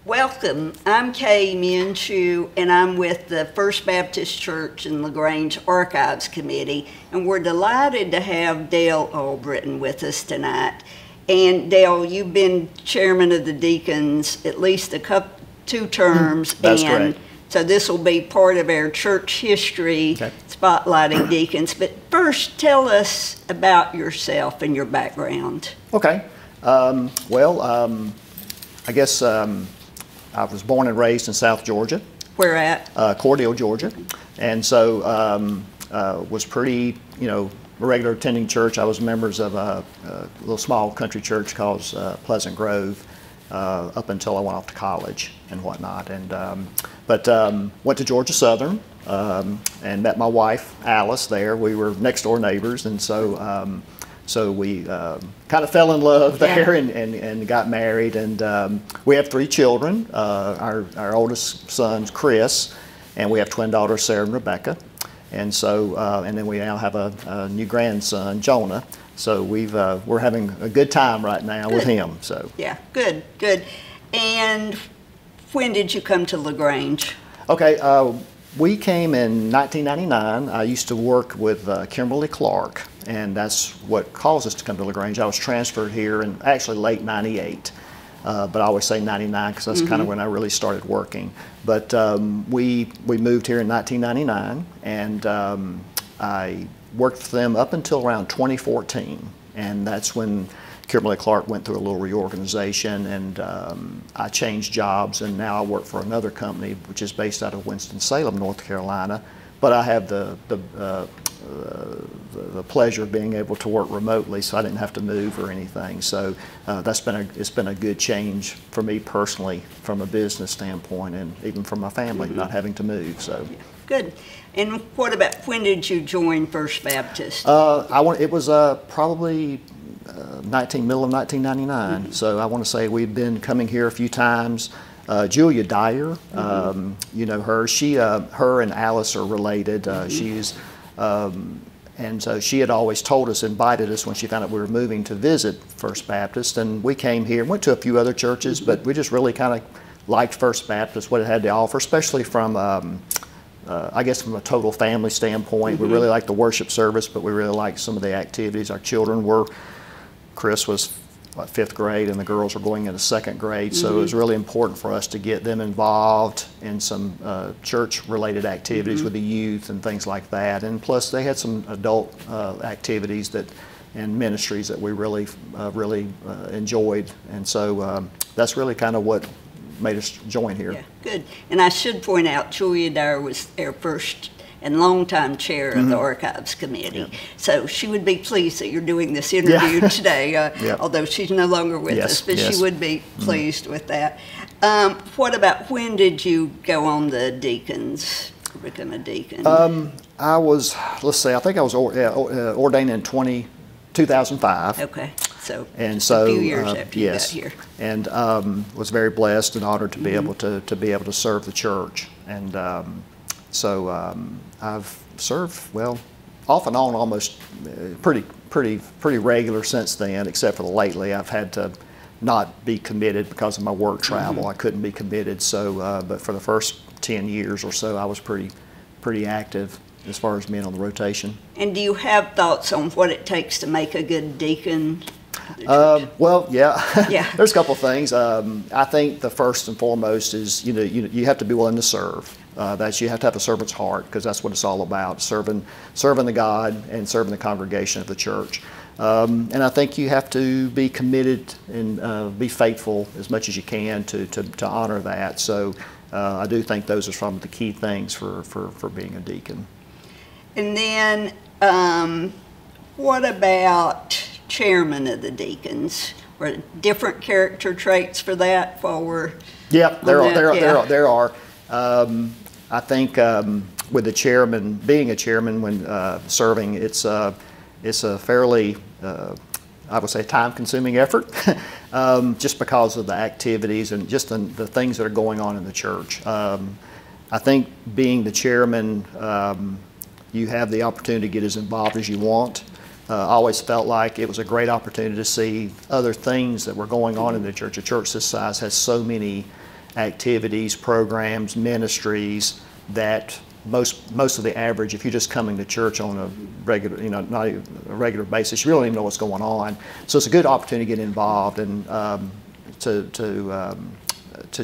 Welcome. I'm Kay Minshew, and I'm with the First Baptist Church in LaGrange Archives Committee, and we're delighted to have Dale Albritton with us tonight. And Dale, you've been chairman of the deacons at least two terms. That's and correct. So this will be part of our church history, spotlighting deacons. But first, tell us about yourself and your background. Okay. I guess I was born and raised in South Georgia. Where at? Cordele, Georgia. And so was pretty, a regular attending church. I was members of a little small country church called Pleasant Grove up until I went off to college and whatnot. And but went to Georgia Southern and met my wife, Alice, there. We were next door neighbors, and so so we kind of fell in love there and got married, and we have 3 children. Our oldest son's Chris, and we have twin daughters Sarah and Rebecca, and so and then we now have a new grandson, Jonah. So we're having a good time right now with him. So yeah, good. And when did you come to LaGrange? Okay. We came in 1999. I used to work with Kimberly Clark, and that's what caused us to come to LaGrange. I was transferred here in actually late 98, but I always say 99 because that's kind of when I really started working. But we moved here in 1999, and I worked for them up until around 2014, and that's when Kimberly Clark went through a little reorganization, and I changed jobs, and now I work for another company which is based out of Winston-Salem, North Carolina. But I have the pleasure of being able to work remotely, so I didn't have to move or anything. So it's been a good change for me personally, from a business standpoint, and even for my family, not having to move. So good. And what about, when did you join First Baptist? It was probably middle of 1999. So I want to say we've been coming here a few times. Julia Dyer, you know her. Her and Alice are related. And so she had always invited us when she found out we were moving to visit First Baptist, and we came here, went to a few other churches, but we just really kind of liked First Baptist, what it had to offer, especially from I guess from a total family standpoint. We really liked the worship service, but we really liked some of the activities. Our children Chris was 5th grade, and the girls were going into 2nd grade, so it was really important for us to get them involved in some church-related activities with the youth and things like that. And plus, they had some adult activities and ministries that we really enjoyed, and so that's really kind of what made us join here. Yeah, good. And I should point out, Julia Dyer was our first and longtime chair of the Archives Committee. So she would be pleased that you're doing this interview today, although she's no longer with us, but she would be pleased with that. What about, when did you go on the deacons, become a deacon? I was, I think I was ordained in 2005. Okay. So and just so a few years after you got here. And was very blessed and honored to be able to serve the church. And so I've served, well, off and on, almost pretty regular since then, except for lately. I've had to not be committed because of my work travel. I couldn't be committed. So, but for the first 10 years or so, I was pretty active as far as being on the rotation. And do you have thoughts on what it takes to make a good deacon? Well, there's a couple of things. I think the first and foremost is, you have to be willing to serve. You have to have a servant's heart, because that's what it's all about, serving the God and serving the congregation of the church. And I think you have to be committed and be faithful as much as you can to honor that. So I do think those are some of the key things for being a deacon. And then what about chairman of the deacons? Or different character traits for that while we're there are. I think with the chairman, being a chairman when serving, it's a fairly, I would say, time-consuming effort, just because of the activities and just the things that are going on in the church. I think being the chairman, you have the opportunity to get as involved as you want. I always felt like it was a great opportunity to see other things that were going on in the church. A church this size has so many activities, programs, ministries that most of the average, if you're just coming to church on a regular, not even a regular basis, you really don't even know what's going on. So it's a good opportunity to get involved and to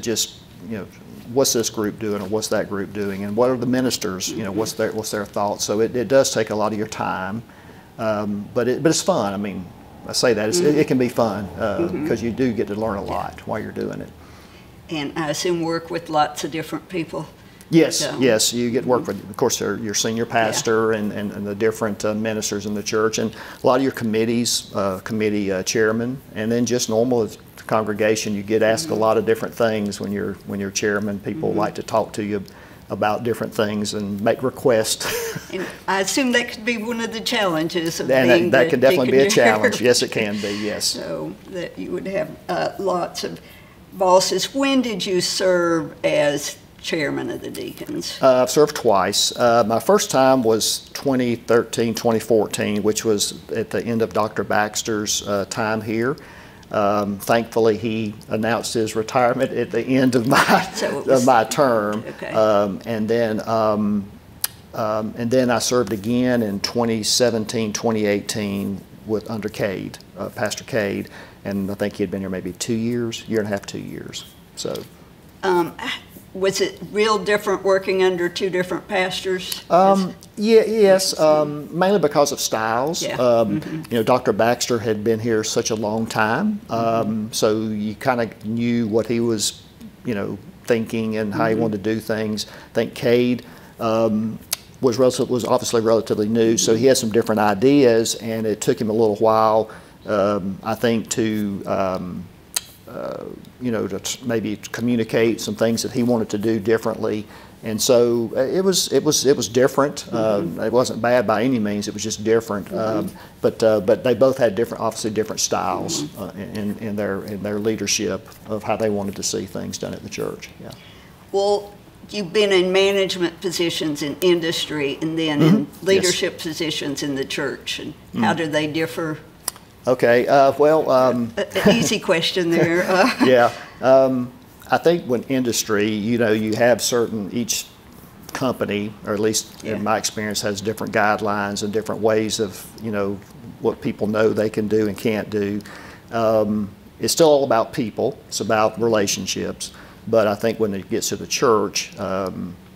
just, what's this group doing or what's that group doing, and what are the ministers, what's their thoughts. So it does take a lot of your time, but it's fun. I mean, I say that it can be fun because you do get to learn a lot while you're doing it. And I assume work with lots of different people. Yes, So. yes, you get to work with, of course, your senior pastor and the different ministers in the church, and a lot of your committees, committee chairman, and then just normal congregation. You get asked a lot of different things when you're chairman. People like to talk to you about different things and make requests. And I assume that could be one of the challenges of and being that the could definitely be a deacon chair. challenge. Yes, it can be. Yes. So that you would have lots of bosses. When did you serve as chairman of the deacons? I've served twice. My first time was 2013, 2014, which was at the end of Dr. Baxter's time here. Thankfully, he announced his retirement at the end of my term. Okay. And then I served again in 2017, 2018 under Cade, Pastor Cade, and I think he had been here maybe 2 years, year and a half, 2 years. So. Was it real different working under two different pastors? Yes, mainly because of styles. Yeah. Dr. Baxter had been here such a long time, so you kind of knew what he was, thinking and how he wanted to do things. I think Cade was obviously relatively new, so he had some different ideas, and it took him a little while, I think, to to maybe communicate some things that he wanted to do differently, and so it was different. It wasn't bad by any means. It was just different. But they both had obviously different styles in their leadership of how they wanted to see things done at the church. Yeah. Well, you've been in management positions in industry and then in leadership positions in the church, and how do they differ? Okay, an easy question there. Yeah, I think when industry, you have each company, or at least in my experience, has different guidelines and different ways of, what people know they can do and can't do. It's still all about people. It's about relationships. But I think when it gets to the church,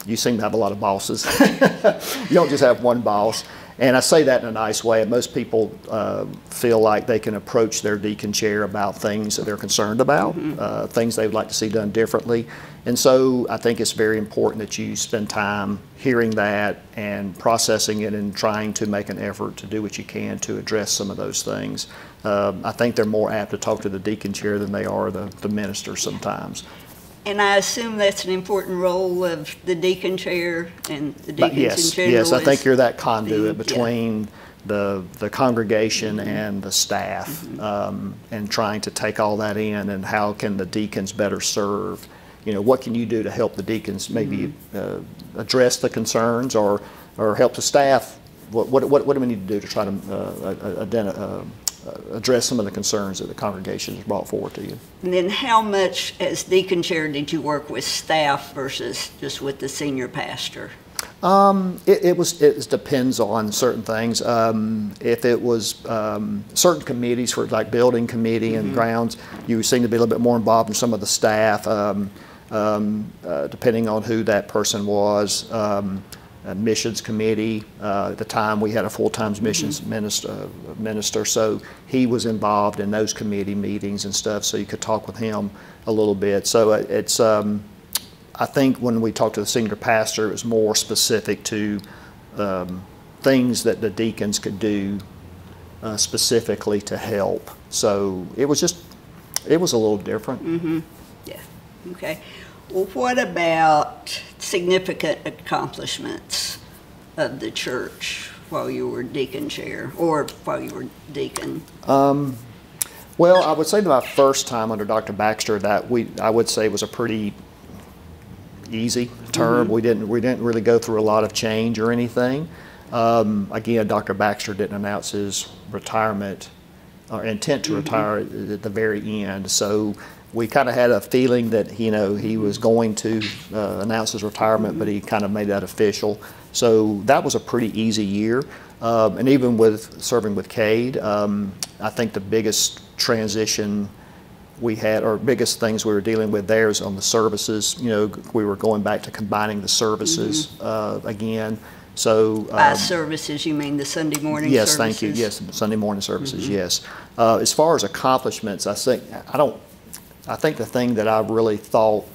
you seem to have a lot of bosses. You don't just have one boss. And I say that in a nice way. Most people feel like they can approach their deacon chair about things that they're concerned about, things they would like to see done differently. And so I think it's very important that you spend time hearing that and processing it and trying to make an effort to do what you can to address some of those things. I think they're more apt to talk to the deacon chair than they are the minister sometimes. And I assume that's an important role of the deacon chair and the deacons in general. Yes, I think you're that conduit between the congregation and the staff, and trying to take all that in, and how can the deacons better serve. What can you do to help the deacons maybe address the concerns or help the staff? What do we need to do to try to address some of the concerns that the congregation has brought forward to you? And then how much as deacon chair did you work with staff versus just with the senior pastor? It depends on certain things. If it was certain committees, for like building committee and grounds, you seem to be a little bit more involved in some of the staff, depending on who that person was. Missions committee. At the time, we had a full-time missions minister, so he was involved in those committee meetings and stuff. So you could talk with him a little bit. So it's. I think when we talked to the senior pastor, it was more specific to things that the deacons could do specifically to help. So it was a little different. Yeah. Okay. Well, what about significant accomplishments of the church while you were deacon chair or while you were deacon? Well, I would say that my first time under Dr. Baxter, I would say was a pretty easy term. We didn't really go through a lot of change or anything. Again, Dr. Baxter didn't announce his retirement or intent to retire at the very end. So we kind of had a feeling that he was going to announce his retirement, but he kind of made that official. So that was a pretty easy year. And even with serving with Cade, I think the biggest transition we had, or biggest things we were dealing with there is on the services. We were going back to combining the services again. So by services, you mean the Sunday morning yes, services? Yes, thank you. Yes, Sunday morning services. Yes. As far as accomplishments, I think the thing that I really thought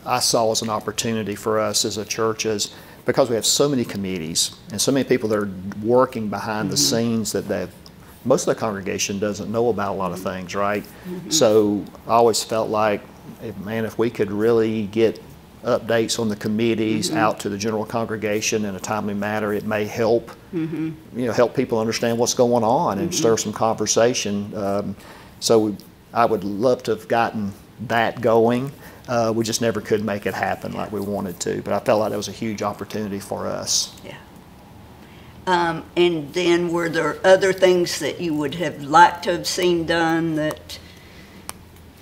I saw as an opportunity for us as a church is because we have so many committees and so many people that are working behind the scenes that most of the congregation doesn't know about a lot of things, right? So I always felt like, man, if we could really get updates on the committees out to the general congregation in a timely manner, it may help, help people understand what's going on and stir some conversation. So I would love to have gotten that going. We just never could make it happen like we wanted to, but I felt like that was a huge opportunity for us. Yeah. And then were there other things that you would have liked to have seen done that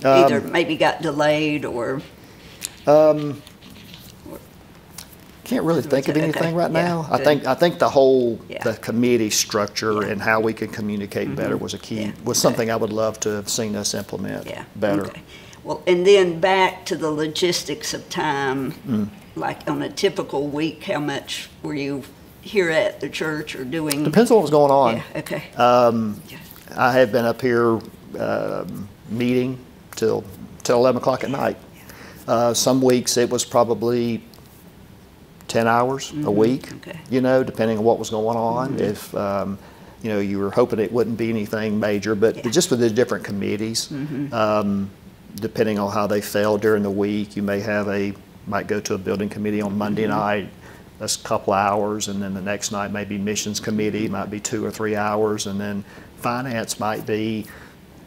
either maybe got delayed or? Can't really think of anything right now. I think the whole the committee structure and how we could communicate better was a key, was something I would love to have seen us implement better. Okay. Well, and then back to the logistics of time, like on a typical week, how much were you here at the church or doing? Depends on what was going on. Yeah, okay. I have been up here meeting till 11 o'clock at night. Some weeks it was probably 10 hours a week, depending on what was going on. If you were hoping it wouldn't be anything major, but just with the different committees, depending on how they fell during the week, you might go to a building committee on Monday night. That's a couple hours, and then the next night maybe missions committee might be 2 or 3 hours, and then finance might be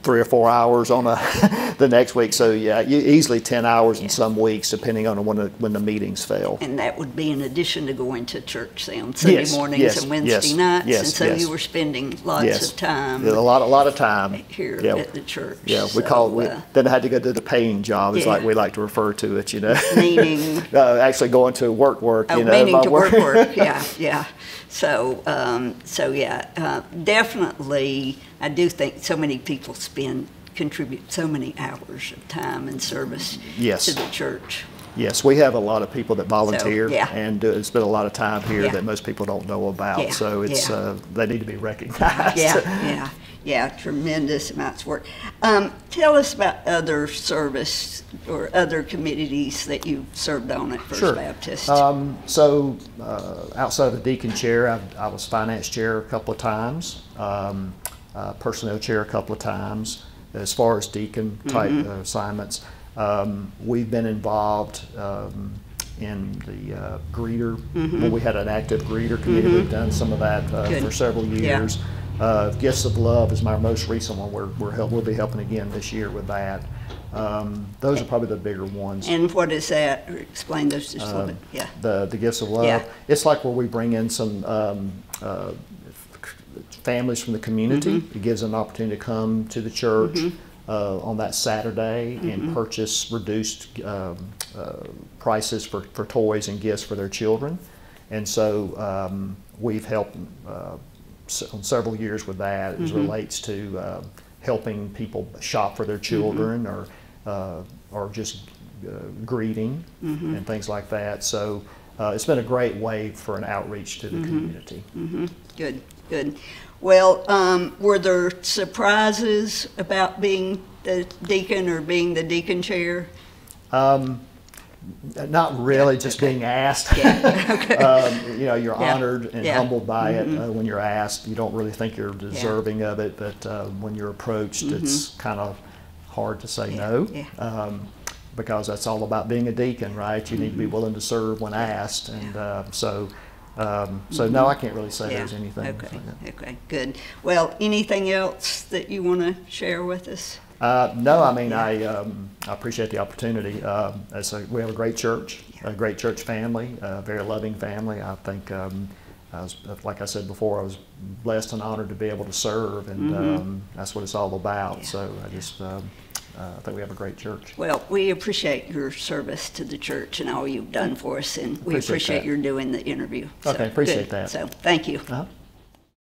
3 or 4 hours on the next week. So yeah, easily 10 hours in some weeks, depending on when the meetings fell. And that would be in addition to going to church on Sunday mornings and Wednesday nights. And so you were spending lots of time. A lot of time here at the church. Yeah, then I had to go to the paying job, is like we like to refer to it. Meaning actually going to work. Meaning to work. Yeah. So definitely, I do think so many people contribute so many hours of time and service to the church. Yes, we have a lot of people that volunteer and spend a lot of time here that most people don't know about. So it's they need to be recognized. Yeah, tremendous amounts of work. Tell us about other service or other committees that you served on at First Baptist. So outside of the deacon chair, I was finance chair a couple of times, personnel chair a couple of times. As far as deacon type assignments, we've been involved in the greeter. When we had an active greeter committee, we've done some of that for several years. Gifts of Love is my most recent one. We'll be helping again this year with that. Those are probably the bigger ones. And what is that? Explain those just a little bit. Yeah. The Gifts of Love. It's like where we bring in some families from the community. It gives them an opportunity to come to the church on that Saturday and purchase reduced prices for toys and gifts for their children. And so we've helped on several years with that as relates to helping people shop for their children or just greeting and things like that. So it's been a great way for an outreach to the community. Good. Well, were there surprises about being the deacon or being the deacon chair? Not really, just being asked. You're honored and humbled by it when you're asked. You don't really think you're deserving of it, but when you're approached, it's kind of hard to say no, because that's all about being a deacon, right? You need to be willing to serve when asked, and so no, I can't really say there's anything. Okay, good. Well, anything else that you want to share with us? No, I mean, I appreciate the opportunity. We have a great church, a great church family, a very loving family. I think, like I said before, I was blessed and honored to be able to serve, and that's what it's all about. So I just I think we have a great church. Well, we appreciate your service to the church and all you've done for us, and we appreciate your doing the interview. Okay, appreciate that. So, thank you. Uh-huh.